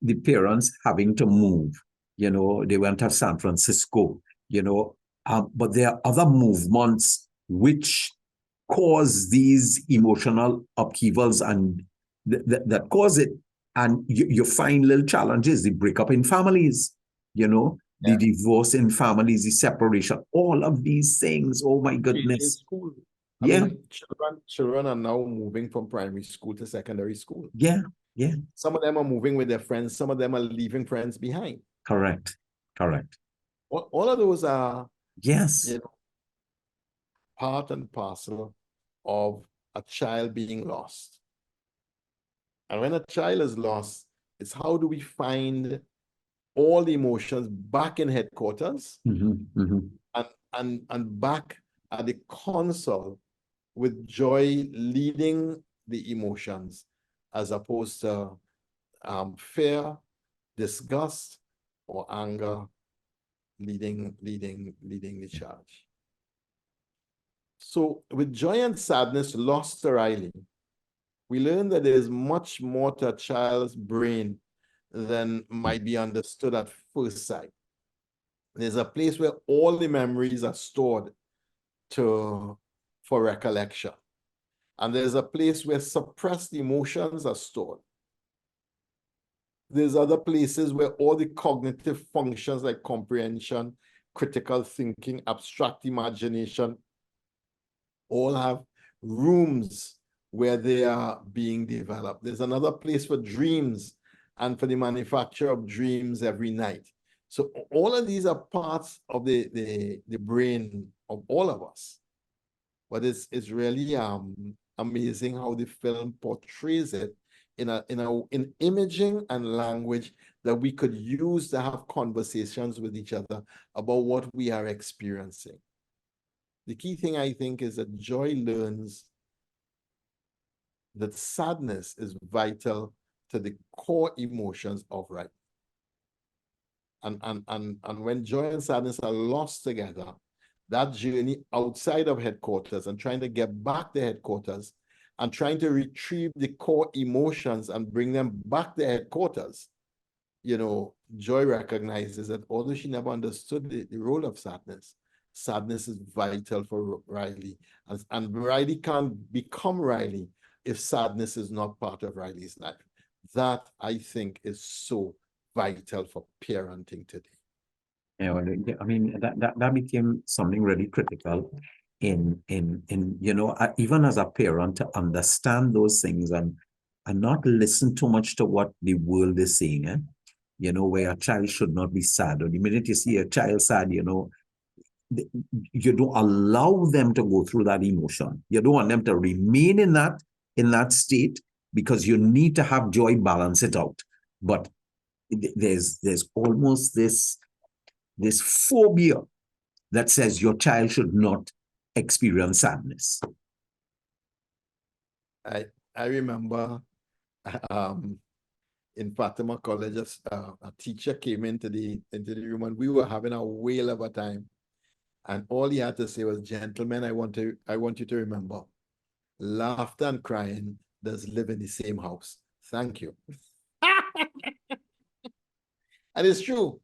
the parents having to move. They went to San Francisco, but there are other movements which cause these emotional upheavals and that cause it. And you find little challenges, the breakup in families, the divorce in families, the separation, all of these things. Oh my goodness. School. Yeah. Children are now moving from primary school to secondary school. Yeah. Yeah. Some of them are moving with their friends. Some of them are leaving friends behind. Correct. All of those are, yes, part and parcel of a child being lost. And when a child is lost, it's how do we find all the emotions back in headquarters and back at the console with joy leading the emotions as opposed to fear, disgust, or anger leading the charge. So with joy and sadness lost to Riley, we learn that there is much more to a child's brain than might be understood at first sight. There's a place where all the memories are stored for recollection. And there's a place where suppressed emotions are stored. There's other places where all the cognitive functions like comprehension, critical thinking, abstract imagination, all have rooms where they are being developed. There's another place for dreams and for the manufacture of dreams every night. So all of these are parts of the brain of all of us. But it's really amazing how the film portrays it in imaging and language that we could use to have conversations with each other about what we are experiencing. The key thing, I think, is that joy learns that sadness is vital to the core emotions of right. And when joy and sadness are lost together, that journey outside of headquarters and trying to get back to headquarters and trying to retrieve the core emotions and bring them back to headquarters, Joy recognizes that although she never understood the role of sadness, sadness is vital for Riley. And Riley can't become Riley if sadness is not part of Riley's life. That, I think, is so vital for parenting today. Yeah, well, I mean, that became something really critical in even as a parent, to understand those things and not listen too much to what the world is saying. Where a child should not be sad. Or the minute you see a child sad, you don't allow them to go through that emotion. You don't want them to remain in that state, because you need to have joy balance it out. But there's almost this phobia that says your child should not experience sadness. I remember in Fatima College, a teacher came into the room and we were having a whale of a time. And all he had to say was, "Gentlemen, I want you to remember, laughter and crying does live in the same house. Thank you." And it's true.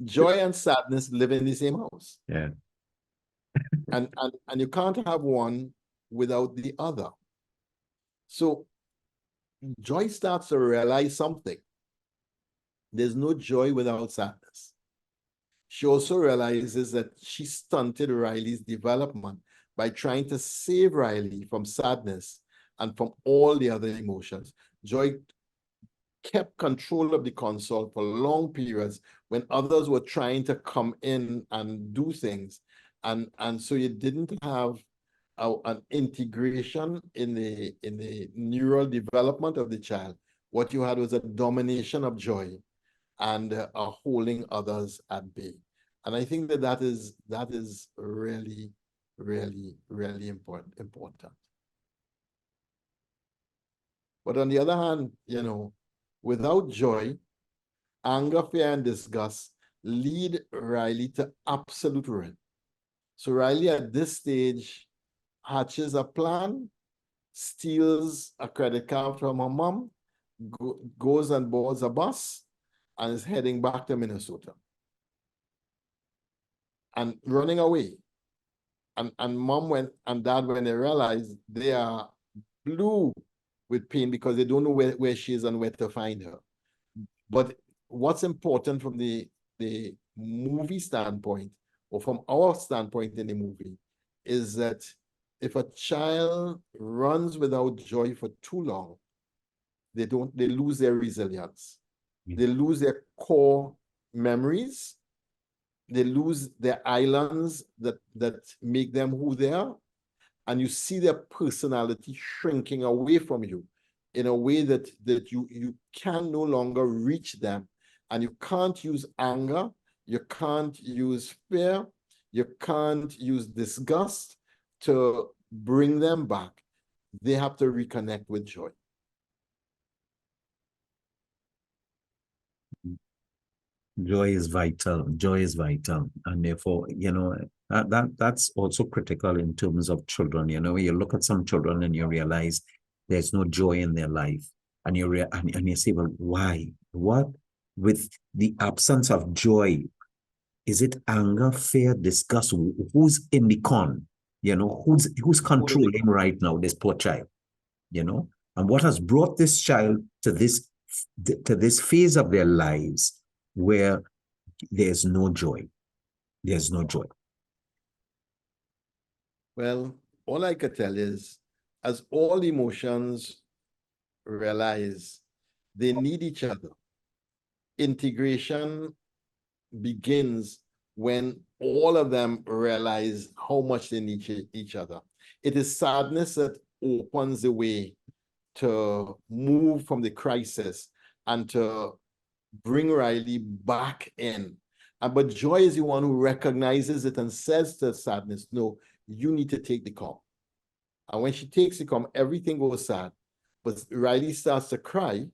Joy and sadness live in the same house. Yeah. And you can't have one without the other. So Joy starts to realize something. There's no joy without sadness. She also realizes that she stunted Riley's development by trying to save Riley from sadness and from all the other emotions. Joy kept control of the console for long periods when others were trying to come in and do things. And so you didn't have an integration in the neural development of the child. What you had was a domination of joy and a holding others at bay. And I think that is really, really, really important. But on the other hand, without joy, anger, fear, and disgust lead Riley to absolute ruin. So Riley at this stage hatches a plan, steals a credit card from her mom, goes and boards a bus, and is heading back to Minnesota. And running away. And mom and dad, when they realize they are blue with pain because they don't know where she is and where to find her. But what's important from the movie standpoint, or from our standpoint in the movie, is that if a child runs without joy for too long, they lose their resilience. Yeah. They lose their core memories. They lose their islands that make them who they are. And you see their personality shrinking away from you in a way that you can no longer reach them. And you can't use anger, you can't use fear, you can't use disgust to bring them back. They have to reconnect with joy. Joy is vital. Joy is vital. And therefore, that's also critical in terms of children. You look at some children and you realize there's no joy in their life. And and you say, well, why? What? With the absence of joy, is it anger, fear, disgust? Who's in the con? Who's controlling right now this poor child? And what has brought this child to this phase of their lives where there's no joy. There's no joy. Well, all I could tell is, as all emotions realize they need each other, integration begins when all of them realize how much they need each other. It is sadness that opens the way to move from the crisis and to bring Riley back in. But joy is the one who recognizes it and says to sadness, no, you need to take the calm. And when she takes the calm, everything goes sad. But Riley starts to cry.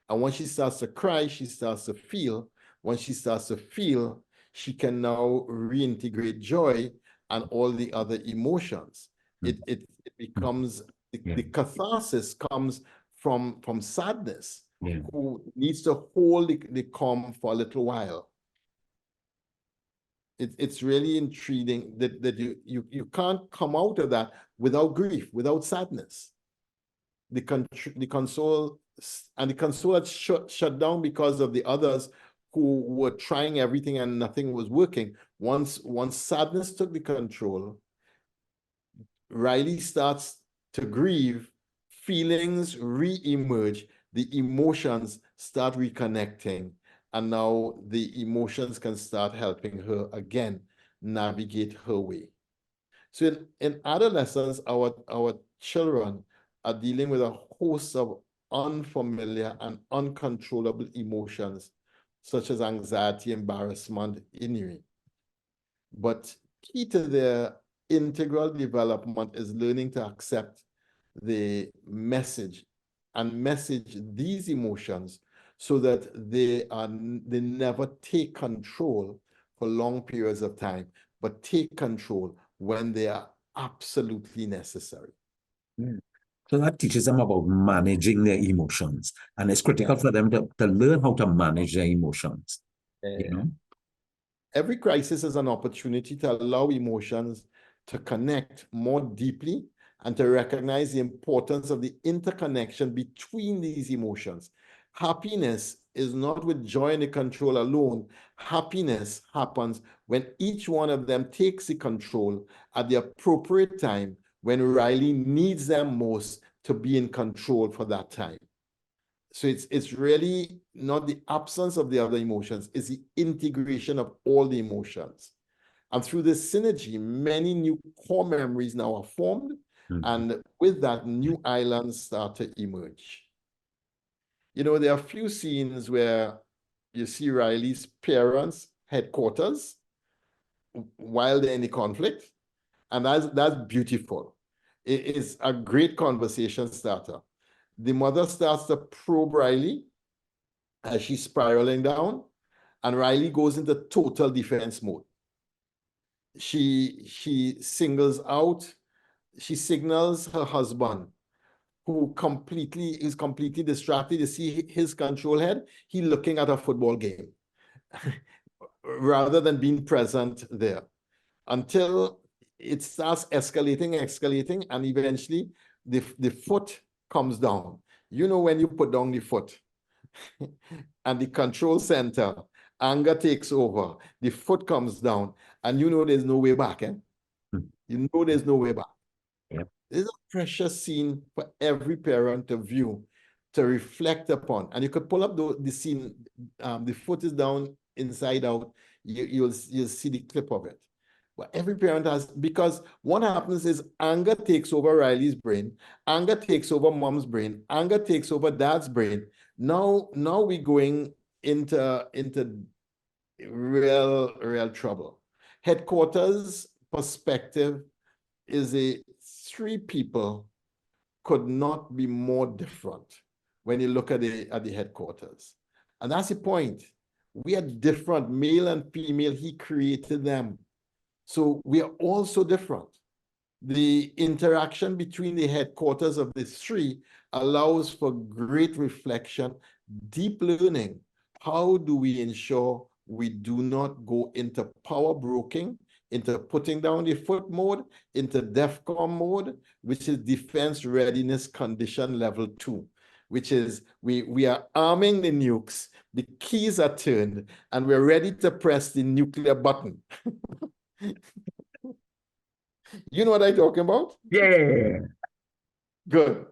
And when she starts to cry, she starts to feel. When she starts to feel, she can now reintegrate joy and all the other emotions. It becomes, the catharsis comes from sadness, who needs to hold the calm for a little while. It's really intriguing that you can't come out of that without grief, without sadness. The console had shut down because of the others who were trying everything and nothing was working. Once sadness took the control, Riley starts to grieve, feelings re-emerge, the emotions start reconnecting, and now the emotions can start helping her again navigate her way. So in adolescence, our children are dealing with a host of unfamiliar and uncontrollable emotions, such as anxiety, embarrassment, injury. But key to their integral development is learning to accept the message and message these emotions so that they never take control for long periods of time, but take control when they are absolutely necessary. So that teaches them about managing their emotions. And it's critical for them to learn how to manage their emotions. Every crisis is an opportunity to allow emotions to connect more deeply and to recognize the importance of the interconnection between these emotions. Happiness is not with joy and the control alone. Happiness happens when each one of them takes the control at the appropriate time, when Riley needs them most to be in control for that time. So it's really not the absence of the other emotions, it's the integration of all the emotions. And through this synergy, many new core memories now are formed, and with that, new islands start to emerge. There are a few scenes where you see Riley's parents' headquarters while they're in the conflict, and that's beautiful. It is a great conversation starter. The mother starts to probe Riley as she's spiraling down, and Riley goes into total defense mode. She signals her husband, who is completely distracted. You see his control head, he's looking at a football game rather than being present there, until it starts escalating, and eventually the foot comes down. You know, when you put down the foot and the control center, anger takes over, the foot comes down, and you know there's no way back. You know there's no way back. Yep. This is a precious scene for every parent to view, to reflect upon. And you could pull up the scene, the foot is down, inside out, you'll see the clip of it. But every parent has, because what happens is anger takes over Riley's brain, anger takes over mom's brain, anger takes over dad's brain. Now we're going into real trouble. Headquarters perspective is three people could not be more different when you look at the headquarters. And that's the point. We are different, male and female. He created them. So we are also different. The interaction between the headquarters of the three allows for great reflection, deep learning. How do we ensure we do not go into power broking, into putting down the foot mode, into DEFCON mode, which is defense readiness condition level 2, which is we are arming the nukes, the keys are turned, and we're ready to press the nuclear button. You know what I'm talking about? Yeah. Good.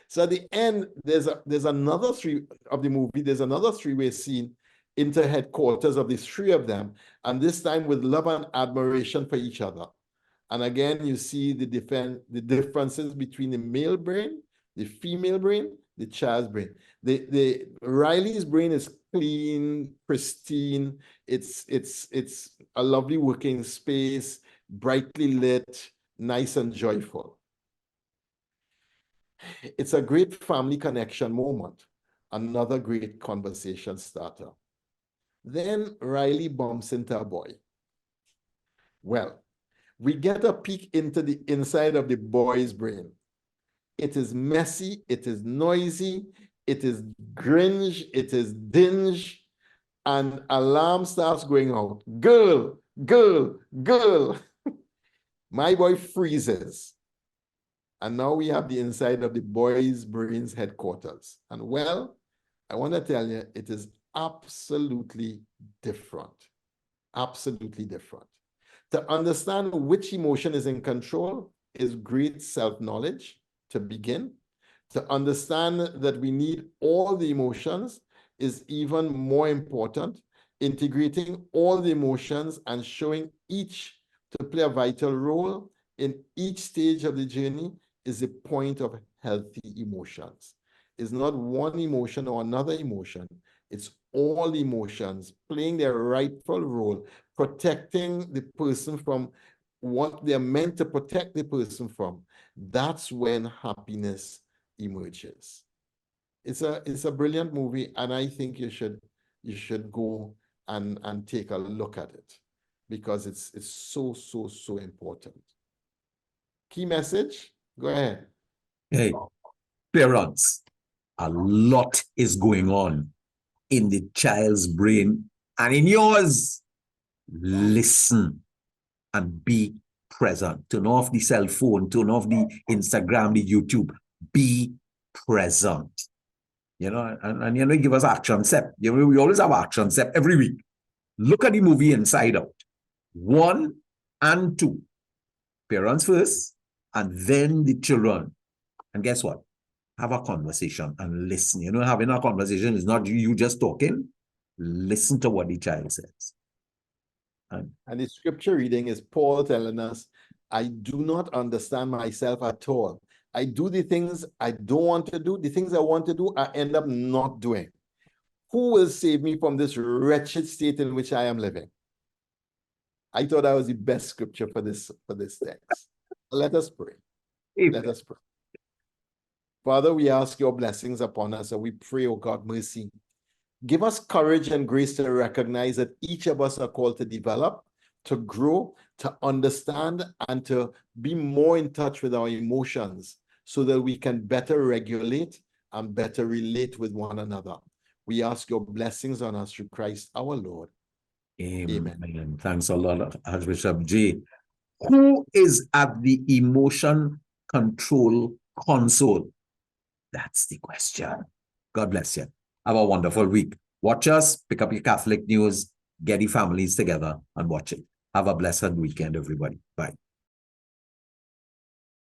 So at the end, there's another three of the movie, there's another three-way scene into headquarters of the three of them, and this time with love and admiration for each other. And again, you see the differences between the male brain, the female brain, the child's brain. The Riley's brain is clean, pristine. It's a lovely working space, brightly lit, nice and joyful. It's a great family connection moment. Another great conversation starter. Then Riley bumps into a boy. Well, we get a peek into the inside of the boy's brain. It is messy, it is noisy, it is gringe, it is dinge, and alarm starts going out. Girl, girl, girl. My boy freezes. And now we have the inside of the boy's brain's headquarters. And well, I want to tell you, it is absolutely different. Absolutely different. To understand which emotion is in control is great self-knowledge to begin. To understand that we need all the emotions is even more important. Integrating all the emotions and showing each to play a vital role in each stage of the journey is the point of healthy emotions. It's not one emotion or another emotion. It's all emotions playing their rightful role, protecting the person from what they're meant to protect the person from. That's when happiness emerges. It's a brilliant movie, and I think you should go and take a look at it because it's so important. Key message? Go ahead. Hey, parents, a lot is going on in the child's brain and in yours. Listen and be present. Turn off the cell phone, turn off the Instagram, the YouTube. Be present. You know, and you know, give us action step. You know, we always have action step every week. Look at the movie Inside Out. 1 and 2. Parents first, and then the children. And guess what? Have a conversation and listen. You know, having a conversation is not you just talking. Listen to what the child says. And the scripture reading is Paul telling us, I do not understand myself at all. I do the things I don't want to do. The things I want to do, I end up not doing. Who will save me from this wretched state in which I am living? I thought that was the best scripture for this text. Let us pray. Let us pray. Father, we ask your blessings upon us, and we pray, oh God, mercy. Give us courage and grace to recognize that each of us are called to develop, to grow, to understand, and to be more in touch with our emotions so that we can better regulate and better relate with one another. We ask your blessings on us through Christ our Lord. Amen. Amen. Thanks a lot, Archbishop J. Who is at the emotion control console? That's the question. God bless you. Have a wonderful week. Watch us, pick up your Catholic news, get your families together and watch it. Have a blessed weekend, everybody. Bye.